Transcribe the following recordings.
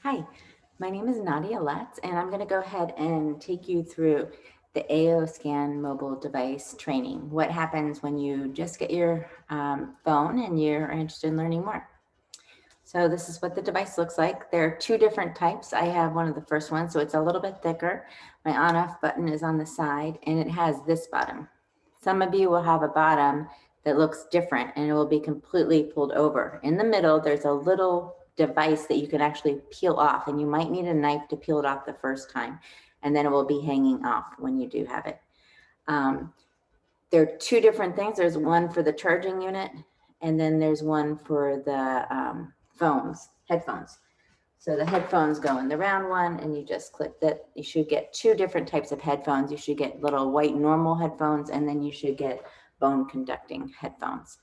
Hi, my name is Nadia Letts, and I'm going to go ahead and take you through the AO Scan mobile device training. What happens when you just get your phone and you're interested in learning more. So this is what the device looks like. There are two different types. I have one of the first ones, so it's a little bit thicker. My on-off button is on the side, and it has this bottom. Some of you will have a bottom that looks different, and it will be completely pulled over. In the middle, there's a little device that you can actually peel off, and you might need a knife to peel it off the first time, and then it will be hanging off when you do have it. Um, there are two different things. There's one for the charging unit, and then there's one for the headphones. So the headphones go in the round one, and you just click that. You should get two different types of headphones. You should get little white normal headphones, and then you should get bone conducting headphones.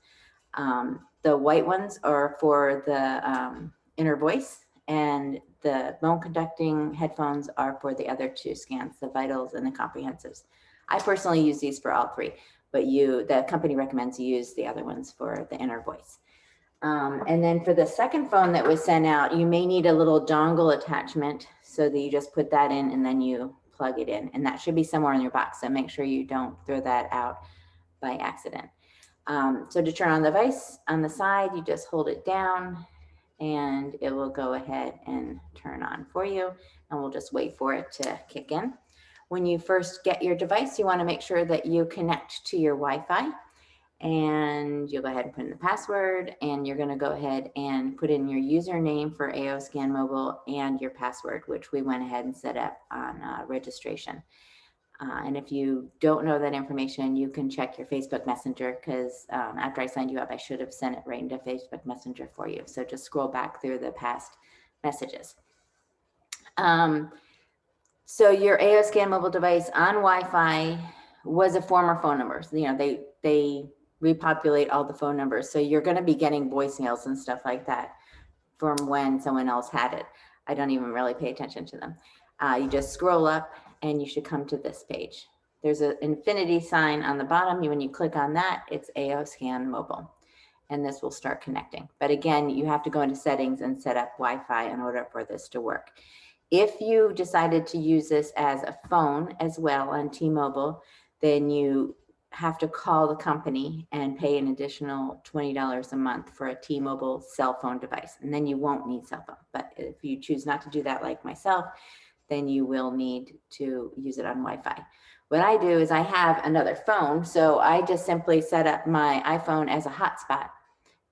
The white ones are for the inner voice, and the bone conducting headphones are for the other two scans, the vitals and the comprehensives. I personally use these for all three, but the company recommends you use the other ones for the inner voice. And then for the second phone that was sent out, you may need a little dongle attachment so that you just put that in and then you plug it in. And that should be somewhere in your box. So make sure you don't throw that out by accident. So to turn on the device on the side, you just hold it down and it will go ahead and turn on for you. And we'll just wait for it to kick in. When you first get your device, you want to make sure that you connect to your Wi-Fi, and you'll go ahead and put in the password, and you're going to go ahead and put in your username for AO Scan Mobile and your password, which we went ahead and set up on registration. And if you don't know that information, you can check your Facebook Messenger, because after I signed you up, I should have sent it right into Facebook Messenger for you. So just scroll back through the past messages. So your AO Scan mobile device on Wi-Fi was a former phone number. So, they repopulate all the phone numbers. So you're going to be getting voicemails and stuff like that from when someone else had it. I don't even really pay attention to them. You just scroll up and you should come to this page. There's an infinity sign on the bottom. When you click on that, it's AO Scan mobile, and this will start connecting. But again, you have to go into settings and set up Wi-Fi in order for this to work. If you decided to use this as a phone as well on T-Mobile, then you have to call the company and pay an additional $20 a month for a T-Mobile cell phone device. And then you won't need cell phone. But if you choose not to do that like myself, then you will need to use it on Wi-Fi. What I do is I have another phone, so I just simply set up my iPhone as a hotspot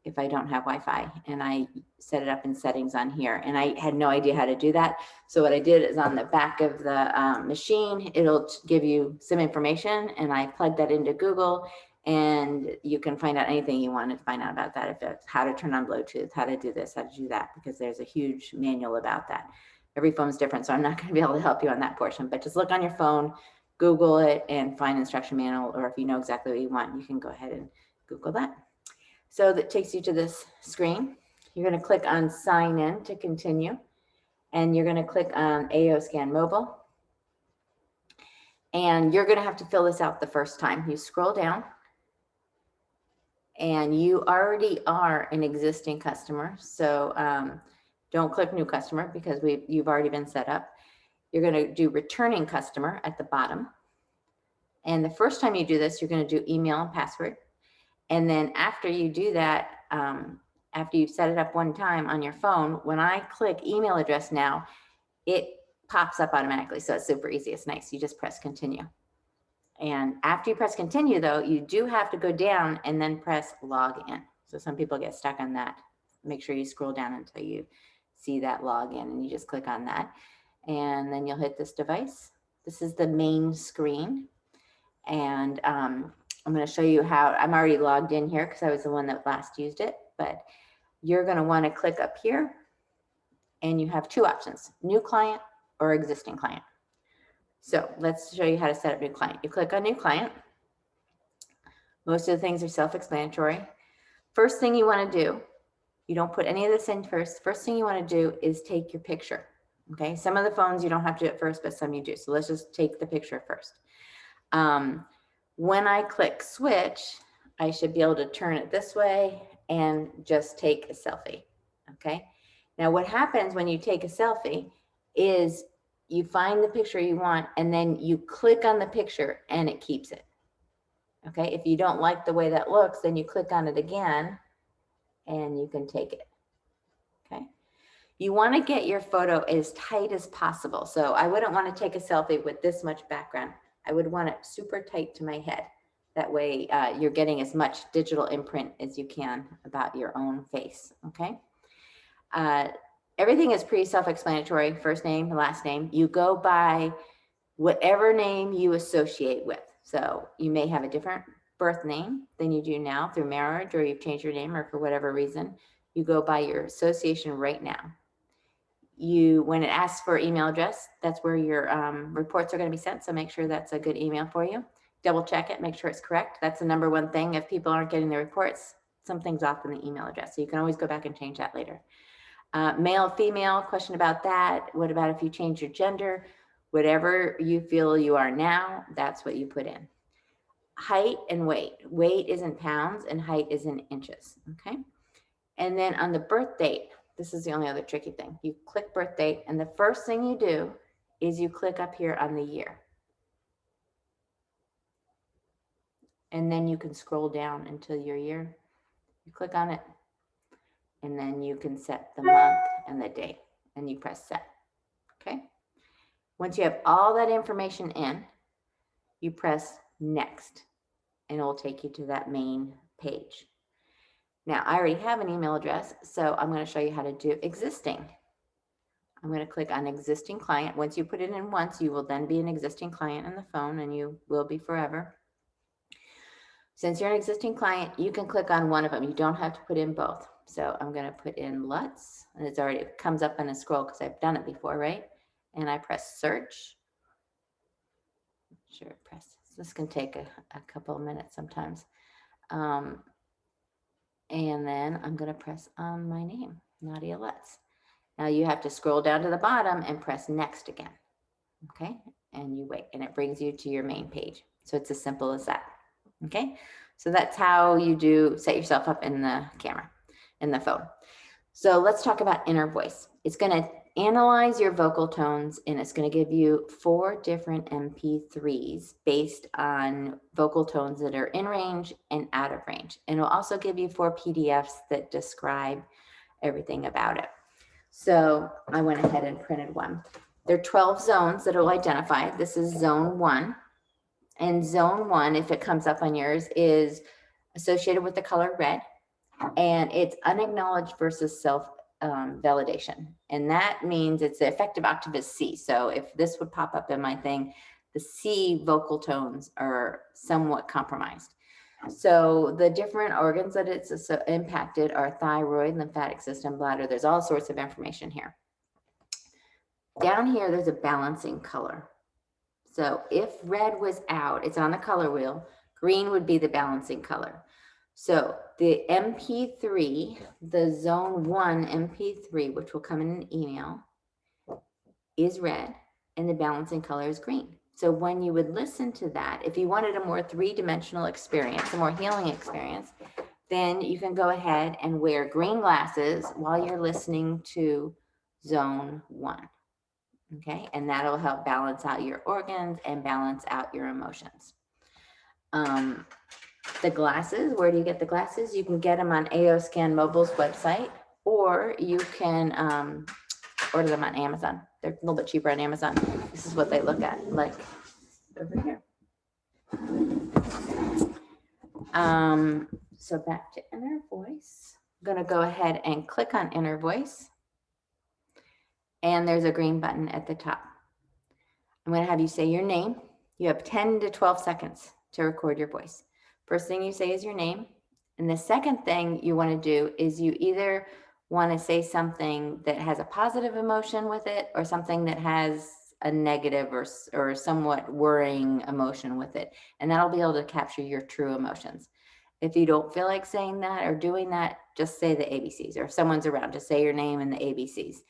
if I don't have Wi-Fi, and I set it up in settings on here. And I had no idea how to do that. So what I did is on the back of the machine, it'll give you some information, and I plugged that into Google, and you can find out anything you want to find out about that. If it's how to turn on Bluetooth, how to do this, how to do that, because there's a huge manual about that. Every phone's different, so I'm not going to be able to help you on that portion, but just look on your phone, Google it, and find instruction manual, or if you know exactly what you want, you can go ahead and Google that. So that takes you to this screen. You're going to click on sign in to continue, and you're going to click on AO Scan Mobile. And you're going to have to fill this out the first time. You scroll down, and you already are an existing customer. So don't click new customer, because you've already been set up. You're going to do returning customer at the bottom. And the first time you do this, you're going to do email and password. And then after you do that, after you've set it up one time on your phone, when I click email address now, it pops up automatically. So it's super easy. It's nice. You just press continue. And after you press continue, though, you do have to go down and then press log in. So some people get stuck on that. Make sure you scroll down until you see that log in, and you just click on that. And then you'll hit this device. This is the main screen. And I'm going to show you how. I'm already logged in here because I was the one that last used it, but you're going to want to click up here, and you have two options: new client or existing client. So let's show you how to set up new client. You click on new client. Most of the things are self-explanatory. First thing you want to do, you don't put any of this in first. First thing you want to do is take your picture. Okay, some of the phones you don't have to do it first, but some you do. So let's just take the picture first. When I click switch, I should be able to turn it this way and just take a selfie. Okay. Now, what happens when you take a selfie is you find the picture you want and then you click on the picture and it keeps it. Okay, if you don't like the way that looks, then you click on it again and you can take it. Okay, you want to get your photo as tight as possible. So I wouldn't want to take a selfie with this much background. I would want it super tight to my head. That way you're getting as much digital imprint as you can about your own face. Okay. Everything is pretty self-explanatory. First name, last name. You go by whatever name you associate with. So you may have a different birth name than you do now through marriage, or you've changed your name, or for whatever reason, you go by your association right now. When it asks for email address, that's where your reports are going to be sent. So make sure that's a good email for you. Double check it, make sure it's correct. That's the number one thing. If people aren't getting the reports, something's off in the email address. So you can always go back and change that later. Male, female, question about that. What about if you change your gender? Whatever you feel you are now, that's what you put in. Height and weight. Weight is in pounds and height is in inches, okay? And then on the birth date, this is the only other tricky thing. You click birth date, and the first thing you do is you click up here on the year. And then you can scroll down until your year. You click on it, and then you can set the month and the date, and you press set, okay? Once you have all that information in, you press next, and it will take you to that main page. Now, I already have an email address, so I'm going to show you how to do existing. I'm going to click on existing client. Once you put it in once, you will then be an existing client in the phone, and you will be forever. Since you're an existing client, you can click on one of them. You don't have to put in both. So I'm going to put in Lutz, and it comes up on a scroll because I've done it before, right? And I press search. Sure, this can take a couple of minutes sometimes. And then I'm going to press on my name, Nadia Lutz. Now you have to scroll down to the bottom and press next again. Okay, and you wait, and it brings you to your main page. So it's as simple as that. Okay, so that's how you set yourself up in the camera, in the phone. So let's talk about inner voice. It's going to analyze your vocal tones, and it's going to give you 4 different MP3s based on vocal tones that are in range and out of range. And it'll also give you 4 PDFs that describe everything about it. So I went ahead and printed one. There are 12 zones that will identify. This is zone 1. And zone 1, if it comes up on yours, is associated with the color red. And it's unacknowledged versus self-validation. And that means it's the effective octave is C. So if this would pop up in my thing, the C vocal tones are somewhat compromised. So the different organs that it's impacted are thyroid, lymphatic system, bladder. There's all sorts of information here. Down here, there's a balancing color. So if red was out, it's on the color wheel, green would be the balancing color. So the MP3, the zone 1 MP3, which will come in an email, is red, and the balancing color is green. So when you would listen to that, if you wanted a more 3-dimensional experience, a more healing experience, then you can go ahead and wear green glasses while you're listening to zone 1. Okay, and that'll help balance out your organs and balance out your emotions. The glasses, where do you get the glasses? You can get them on AO Scan Mobile's website, or you can order them on Amazon. They're a little bit cheaper on Amazon. This is what they look at, like over here. So back to inner voice. I'm going to go ahead and click on inner voice. And there's a green button at the top. I'm going to have you say your name. You have 10 to 12 seconds to record your voice. First thing you say is your name. And the second thing you want to do is you either want to say something that has a positive emotion with it, or something that has a negative or somewhat worrying emotion with it. And that'll be able to capture your true emotions. If you don't feel like saying that or doing that, just say the ABCs. Or if someone's around, just say your name and the ABCs.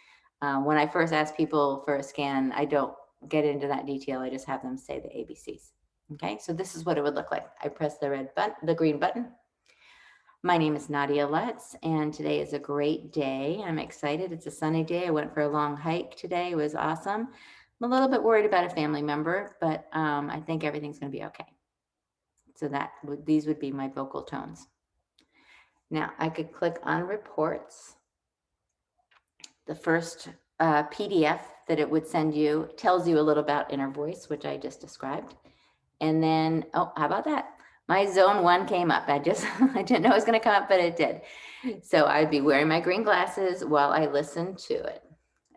When I first ask people for a scan, I don't get into that detail. I just have them say the ABCs. Okay, so this is what it would look like. I press the green button. My name is Nadia Letts, and today is a great day. I'm excited. It's a sunny day. I went for a long hike today. It was awesome. I'm a little bit worried about a family member, but I think everything's going to be okay. So these would be my vocal tones. Now I could click on reports. The first PDF that it would send you tells you a little about inner voice, which I just described. And then, oh, how about that? My zone 1 came up. I didn't know it was going to come up, but it did. So I'd be wearing my green glasses while I listen to it.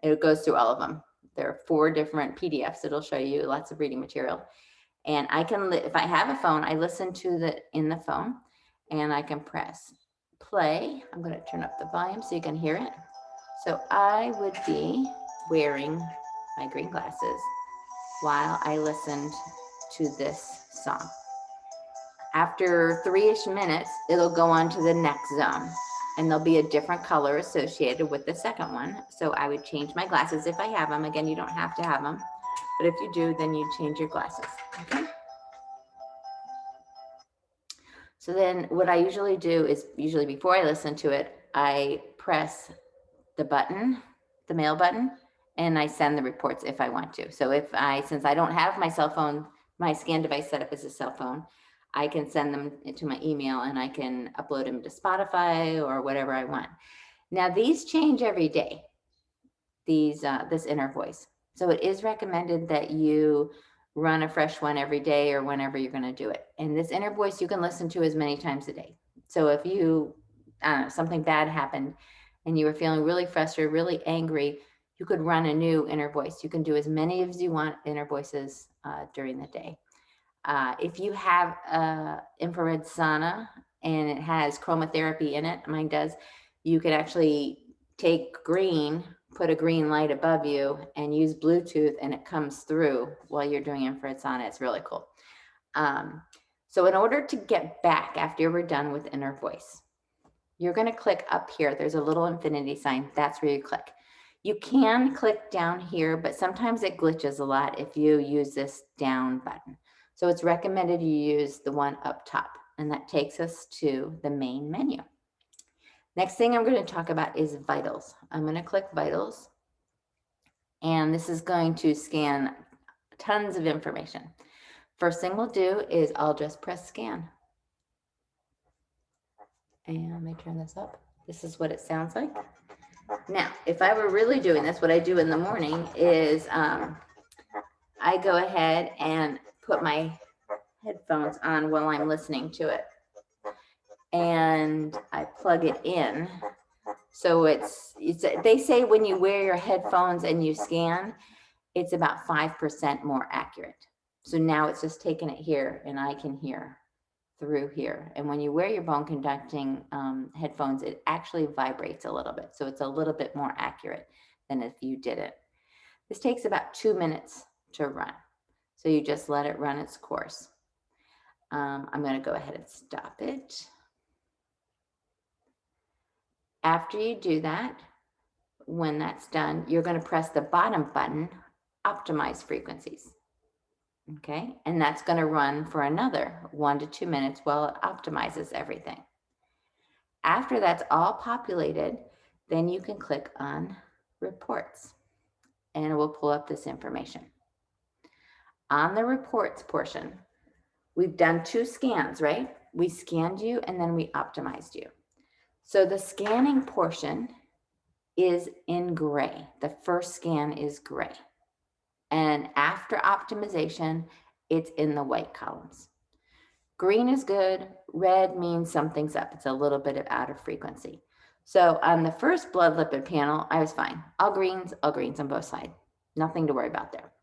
It goes through all of them. There are 4 different PDFs. It'll show you lots of reading material. And I can, if I have a phone, I listen to in the phone, and I can press play. I'm going to turn up the volume so you can hear it. So I would be wearing my green glasses while I listened to this song. After 3-ish minutes, it'll go on to the next zone, and there'll be a different color associated with the second one. So I would change my glasses if I have them. Again, you don't have to have them, but if you do, then you change your glasses, okay? So then what I usually do is, usually before I listen to it, I press the button, the mail button, and I send the reports if I want to. So since I don't have my cell phone, my scan device set up as a cell phone, I can send them to my email, and I can upload them to Spotify or whatever I want. Now these change every day, this inner voice. So it is recommended that you run a fresh one every day or whenever you're going to do it. And this inner voice you can listen to as many times a day. So if something bad happened and you were feeling really frustrated, really angry, you could run a new inner voice. You can do as many as you want inner voices during the day. If you have infrared sauna and it has chromotherapy in it, mine does, you could actually take green, put a green light above you, and use Bluetooth, and it comes through while you're doing infrared sauna. It's really cool. So in order to get back after you're done with inner voice, you're going to click up here. There's a little infinity sign. That's where you click. You can click down here, but sometimes it glitches a lot if you use this down button. So it's recommended you use the one up top, and that takes us to the main menu. Next thing I'm going to talk about is vitals. I'm going to click vitals, and this is going to scan tons of information. First thing we'll do is I'll just press scan. And let me turn this up. This is what it sounds like. Now, if I were really doing this, what I do in the morning is I go ahead and put my headphones on while I'm listening to it. And I plug it in. So they say when you wear your headphones and you scan, it's about 5% more accurate. So now it's just taking it here, and I can hear through here. And when you wear your bone conducting headphones, it actually vibrates a little bit. So it's a little bit more accurate than if you didn't. This takes about 2 minutes to run. So you just let it run its course. I'm going to go ahead and stop it. After you do that, when that's done, you're going to press the bottom button, optimize frequencies. Okay, and that's going to run for another 1 to 2 minutes while it optimizes everything. After that's all populated, then you can click on reports, and it will pull up this information. On the reports portion, we've done 2 scans, right? We scanned you and then we optimized you. So the scanning portion is in gray. The first scan is gray. And after optimization, it's in the white columns. Green is good. Red means something's up. It's a little bit out of frequency. So on the first blood lipid panel, I was fine. All greens on both sides. Nothing to worry about there.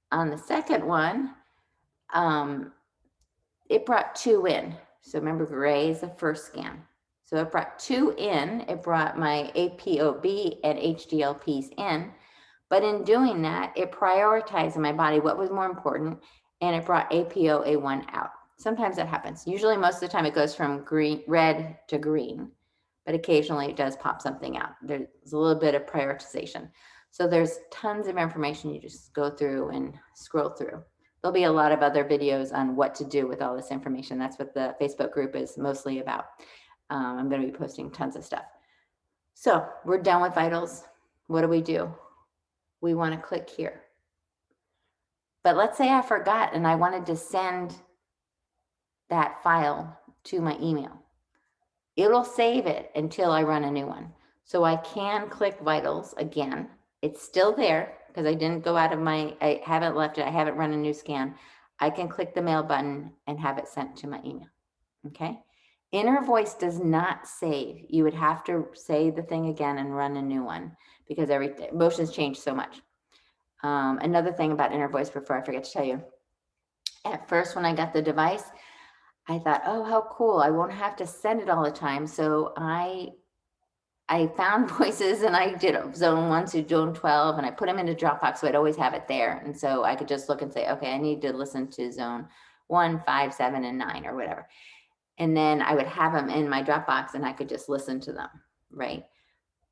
On the second one, it brought 2 in. So remember, gray is the first scan. So it brought 2 in. It brought my ApoB and HDLPs in. But in doing that, it prioritized in my body what was more important, and it brought ApoA1 out. Sometimes that happens. Usually, most of the time, it goes from red to green, but occasionally it does pop something out. There's a little bit of prioritization. So there's tons of information you just go through and scroll through. There'll be a lot of other videos on what to do with all this information. That's what the Facebook group is mostly about. I'm going to be posting tons of stuff. So we're done with vitals. What do? We want to click here. But let's say I forgot and I wanted to send that file to my email. It'll save it until I run a new one. So I can click vitals again. It's still there because I didn't go out of I haven't left it. I haven't run a new scan. I can click the mail button and have it sent to my email. Okay. Inner voice does not save. You would have to say the thing again and run a new one because emotions change so much. Another thing about inner voice before I forget to tell you, at first when I got the device, I thought, oh, how cool. I won't have to send it all the time. So I found voices and I did zone 1 to zone 12 and I put them into Dropbox. So I'd always have it there. And so I could just look and say, okay, I need to listen to zone 1, 5, 7, and 9 or whatever. And then I would have them in my Dropbox and I could just listen to them, right?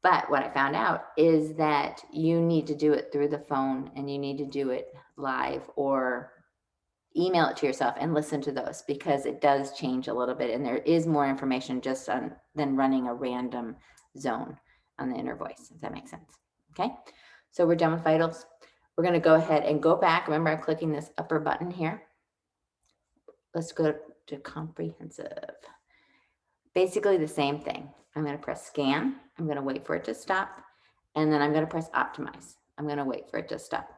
But what I found out is that you need to do it through the phone and you need to do it live or email it to yourself and listen to those because it does change a little bit and there is more information just than running a random zone on the inner voice, if that makes sense. Okay, so we're done with vitals. We're going to go ahead and go back. Remember, I'm clicking this upper button here. Let's go to comprehensive. Basically the same thing. I'm going to press scan. I'm going to wait for it to stop. And then I'm going to press optimize. I'm going to wait for it to stop.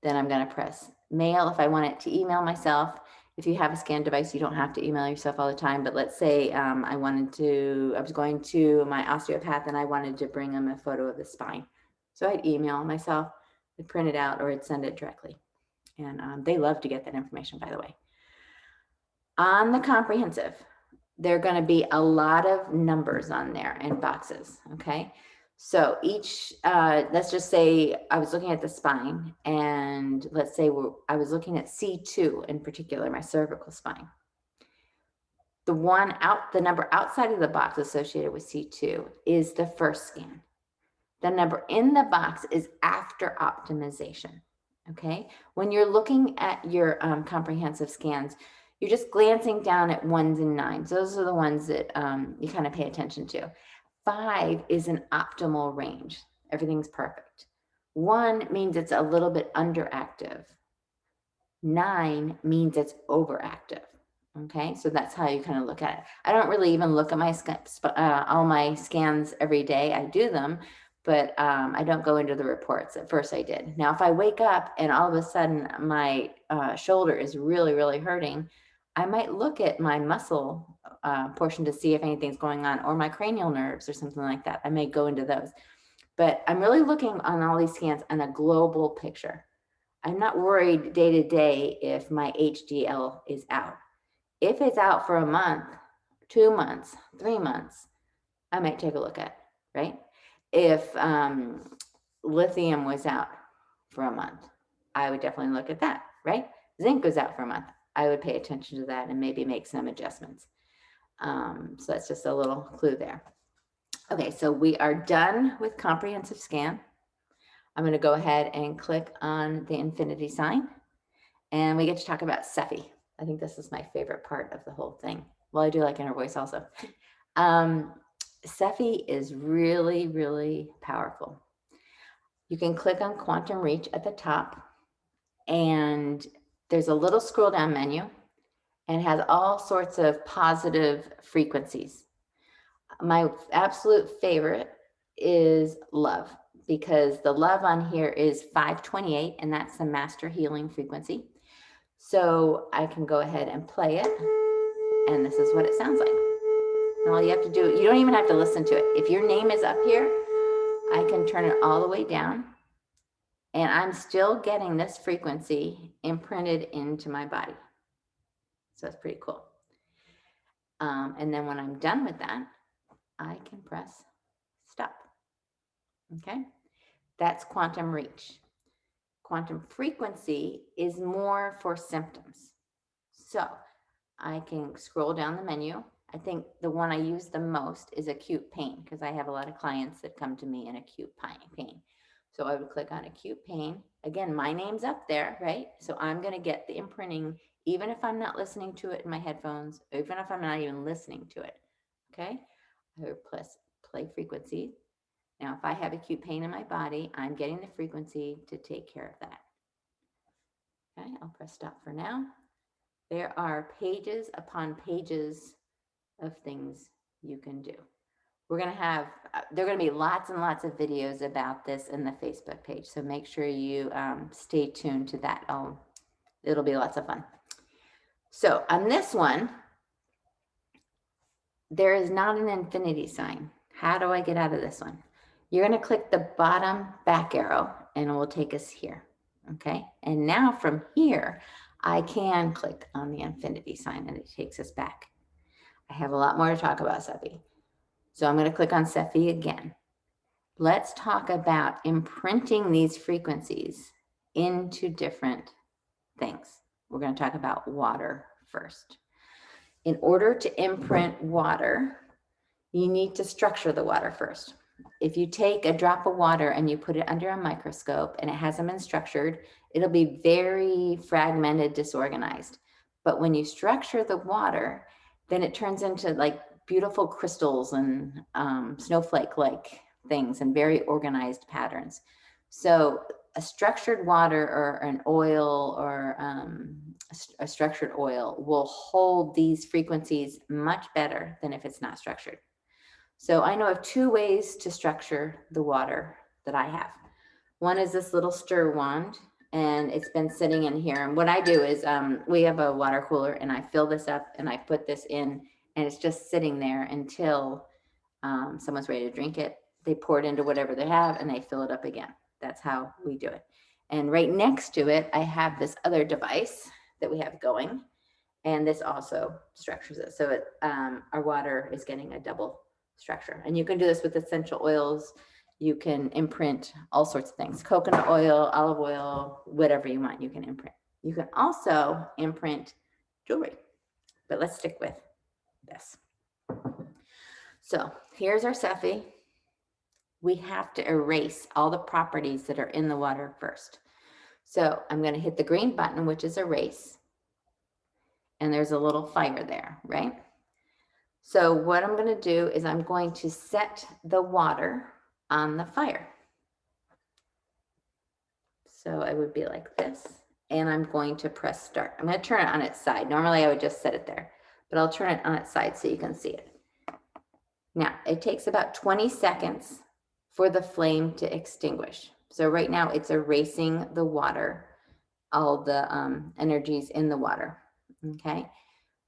Then I'm going to press mail if I want it to email myself. If you have a scan device, you don't have to email yourself all the time. But let's say I was going to my osteopath and I wanted to bring him a photo of the spine. So I'd email myself, I'd print it out, or I'd send it directly. And they love to get that information, by the way. On the comprehensive, there are going to be a lot of numbers on there and boxes. Okay. So each, let's just say I was looking at the spine and let's say I was looking at C2 in particular, my cervical spine. The number outside of the box associated with C2 is the first scan. The number in the box is after optimization. Okay. When you're looking at your comprehensive scans, you're just glancing down at 1s and 9s. Those are the ones that you kind of pay attention to. 5 is an optimal range. Everything's perfect. 1 means it's a little bit underactive. 9 means it's overactive. Okay, so that's how you kind of look at it. I don't really even look at all my scans every day. I do them, but I don't go into the reports. At first I did. Now, if I wake up and all of a sudden my shoulder is really, really hurting, I might look at my muscle portion to see if anything's going on, or my cranial nerves or something like that. I may go into those. But I'm really looking on all these scans on a global picture. I'm not worried day to day if my HDL is out. If it's out for a month, 2 months, 3 months, I might take a look at it, right? If lithium was out for a month, I would definitely look at that, right? Zinc was out for a month. I would pay attention to that and maybe make some adjustments. So that's just a little clue there. Okay, so we are done with comprehensive scan. I'm going to go ahead and click on the infinity sign and we get to talk about Cepheid. I think this is my favorite part of the whole thing. Well, I do like inner voice also. Cepheid is really, really powerful. You can click on quantum reach at the top and there's a little scroll down menu and has all sorts of positive frequencies. My absolute favorite is love, because the love on here is 528 and that's the master healing frequency. So I can go ahead and play it and this is what it sounds like. And all you have to do, you don't even have to listen to it. If your name is up here, I can turn it all the way down and I'm still getting this frequency imprinted into my body. So it's pretty cool. And then when I'm done with that, I can press stop. Okay, that's quantum reach. Quantum frequency is more for symptoms. So I can scroll down the menu. I think the one I use the most is acute pain because I have a lot of clients that come to me in acute pain. So I would click on acute pain. Again, my name's up there, right? So I'm going to get the imprinting even if I'm not listening to it in my headphones, even if I'm not even listening to it. Okay. or plus play frequency. Now, if I have acute pain in my body, I'm getting the frequency to take care of that. Okay, I'll press stop for now. There are pages upon pages of things you can do. We're going to have, there are going to be lots and lots of videos about this in the Facebook page. So make sure you stay tuned to that. It'll be lots of fun. So on this one, there is not an infinity sign. How do I get out of this one? You're going to click the bottom back arrow and it will take us here. Okay. And now from here, I can click on the infinity sign and it takes us back. I have a lot more to talk about Cephi. So I'm going to click on Cephi again. Let's talk about imprinting these frequencies into different things. We're going to talk about water first. In order to imprint water, you need to structure the water first. If you take a drop of water and you put it under a microscope and it hasn't been structured, it'll be very fragmented, disorganized. But when you structure the water, then it turns into like beautiful crystals and snowflake-like things and very organized patterns. So a structured water or an oil or a structured oil will hold these frequencies much better than if it's not structured. So I know of two ways to structure the water that I have. One is this little stir wand, and it's been sitting in here. And what I do is we have a water cooler and I fill this up and I put this in and it's just sitting there until someone's ready to drink it. They pour it into whatever they have and they fill it up again. That's how we do it. And right next to it, I have this other device that we have going, and this also structures it. So our water is getting a double structure. And you can do this with essential oils. You can imprint all sorts of things, coconut oil, olive oil, whatever you want, you can imprint. You can also imprint jewelry, but let's stick with this. So here's our Cephi. We have to erase all the properties that are in the water first. So I'm going to hit the green button, which is erase. And there's a little fire there, right? So what I'm going to do is I'm going to set the water on the fire. So it would be like this, and I'm going to press start. I'm going to turn it on its side. Normally I would just set it there, but I'll turn it on its side so you can see it. Now it takes about 20 seconds for the flame to extinguish. So right now it's erasing the water, all the energies in the water, okay?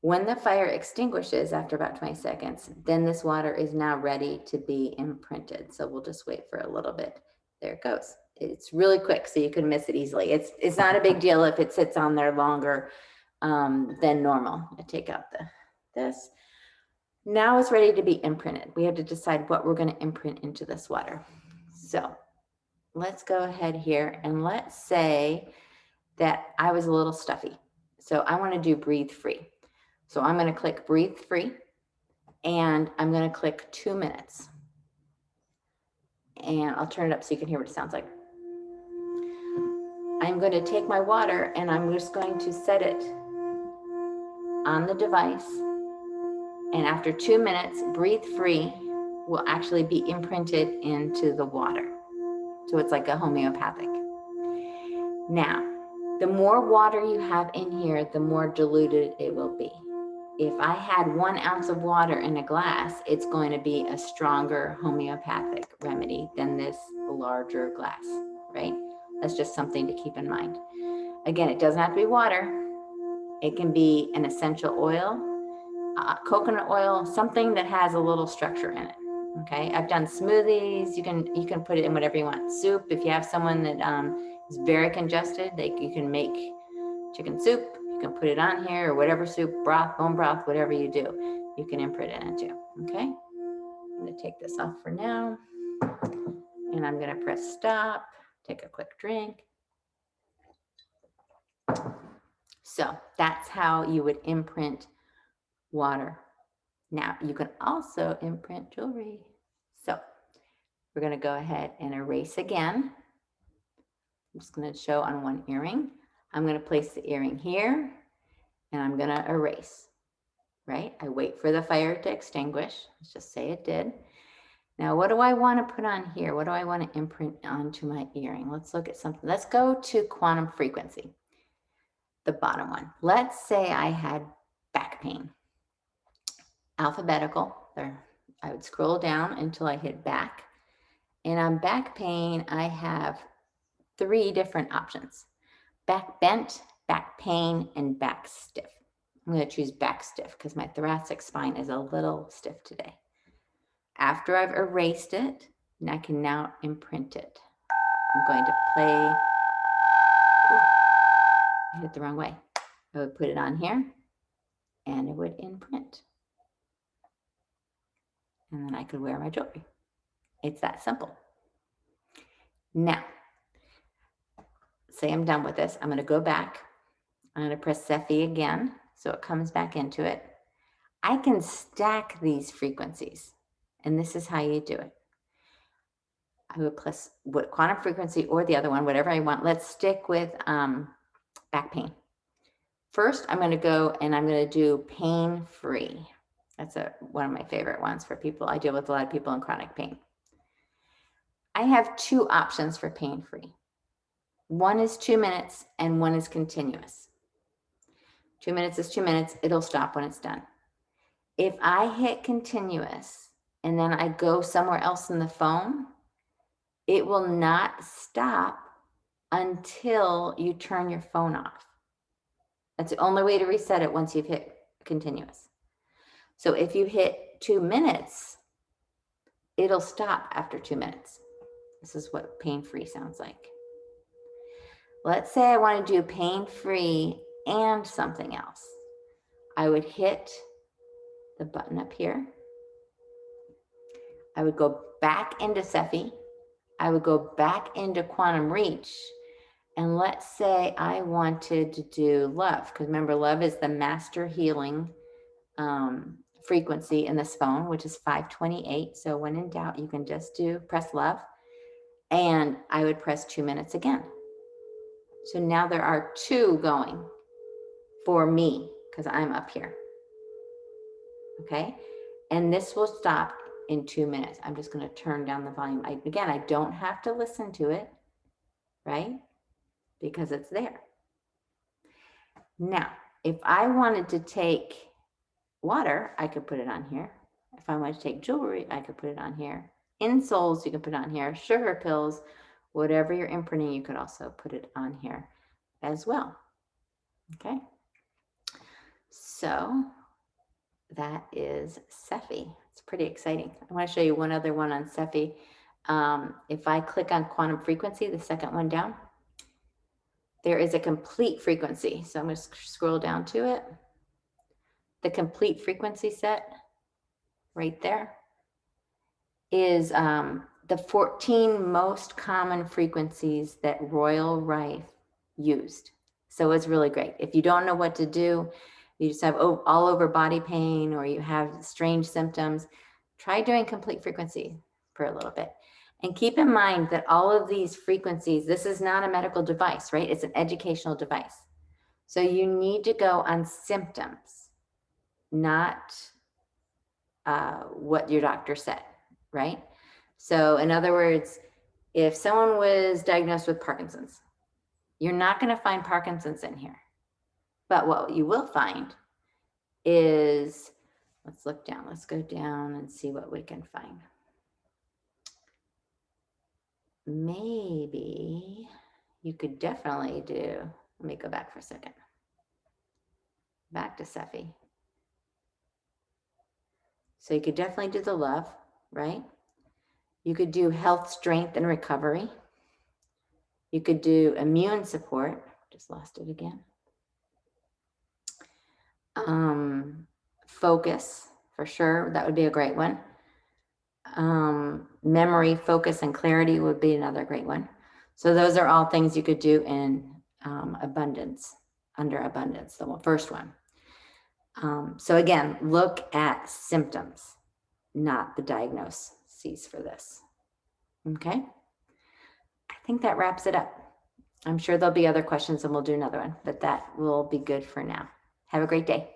When the fire extinguishes after about 20 seconds, then this water is now ready to be imprinted. So we'll just wait for a little bit. There it goes. It's really quick, so you can miss it easily. It's not a big deal if it sits on there longer than normal. I take out this. Now it's ready to be imprinted. We have to decide what we're going to imprint into this water. So let's go ahead here and let's say that I was a little stuffy. So I want to do breathe free. So I'm going to click breathe free and I'm going to click 2 minutes. And I'll turn it up so you can hear what it sounds like. I'm going to take my water and I'm just going to set it on the device. And after 2 minutes, breathe free will actually be imprinted into the water. So it's like a homeopathic. Now, the more water you have in here, the more diluted it will be. If I had 1 ounce of water in a glass, it's going to be a stronger homeopathic remedy than this larger glass, right? That's just something to keep in mind. Again, it doesn't have to be water. It can be an essential oil, coconut oil, something that has a little structure in it. Okay, I've done smoothies. You can put it in whatever you want. Soup, if you have someone that is very congested, you can make chicken soup. You can put it on here or whatever soup, broth, bone broth, whatever you do, you can imprint it into. Okay, I'm going to take this off for now, and I'm going to press stop. Take a quick drink. So that's how you would imprint water. Now you can also imprint jewelry. So we're going to go ahead and erase again. I'm just going to show on one earring. I'm going to place the earring here and I'm going to erase. right? I wait for the fire to extinguish. Let's just say it did. Now, what do I want to put on here? What do I want to imprint onto my earring? Let's look at something. Let's go to quantum frequency, the bottom one. Let's say I had back pain. Alphabetical, there. I would scroll down until I hit back. And on back pain, I have 3 different options: back bent, back pain, and back stiff. I'm going to choose back stiff because my thoracic spine is a little stiff today. After I've erased it, and I can now imprint it. I'm going to play. Ooh, I hit it the wrong way. I would put it on here and it would imprint. And then I could wear my jewelry. It's that simple. Now, say I'm done with this. I'm going to go back. I'm going to press Cephi again so it comes back into it. I can stack these frequencies, and this is how you do it. I would press what quantum frequency or the other one, whatever I want. Let's stick with back pain. First, I'm going to go and I'm going to do pain-free. That's one of my favorite ones for people. I deal with a lot of people in chronic pain. I have 2 options for pain-free. One is 2 minutes and one is continuous. 2 minutes is 2 minutes. It'll stop when it's done. If I hit continuous and then I go somewhere else in the phone, it will not stop until you turn your phone off. That's the only way to reset it once you've hit continuous. So if you hit 2 minutes, it'll stop after 2 minutes. This is what pain-free sounds like. Let's say I want to do pain-free and something else. I would hit the button up here. I would go back into Cephi. I would go back into Quantum Reach. And let's say I wanted to do love, because remember, love is the master healing frequency in this phone, which is 528. So when in doubt, you can just press love. And I would press 2 minutes again. So now there are 2 going for me because I'm up here. Okay. And this will stop in 2 minutes. I'm just going to turn down the volume. Again, I don't have to listen to it, right? Because it's there. Now, if I wanted to take water, I could put it on here. If I wanted to take jewelry, I could put it on here. Insoles, you can put on here. Sugar pills, whatever you're imprinting, you could also put it on here as well. Okay. So that is Cephi. It's pretty exciting. I want to show you one other one on Cephi. If I click on quantum frequency, the second one down, there is a complete frequency. So I'm going to scroll down to it. The complete frequency set right there is the 14 most common frequencies that Royal Rife used. So it's really great. If you don't know what to do, you just have all over body pain or you have strange symptoms, try doing complete frequency for a little bit. And keep in mind that all of these frequencies, this is not a medical device, right? It's an educational device. So you need to go on symptoms, not what your doctor said, right? So in other words, if someone was diagnosed with Parkinson's, you're not going to find Parkinson's in here. But what you will find is, let's look down. Let's go down and see what we can find. Maybe you could definitely do, let me go back for a second. Back to Cephi. So you could definitely do the love, right? You could do health, strength, and recovery. You could do immune support. Just lost it again. Focus, for sure. That would be a great one. Memory, focus, and clarity would be another great one. So those are all things you could do in abundance, under abundance, the first one. So again, look at symptoms, not the diagnoses for this. Okay. I think that wraps it up. I'm sure there'll be other questions and we'll do another one, but that will be good for now. Have a great day.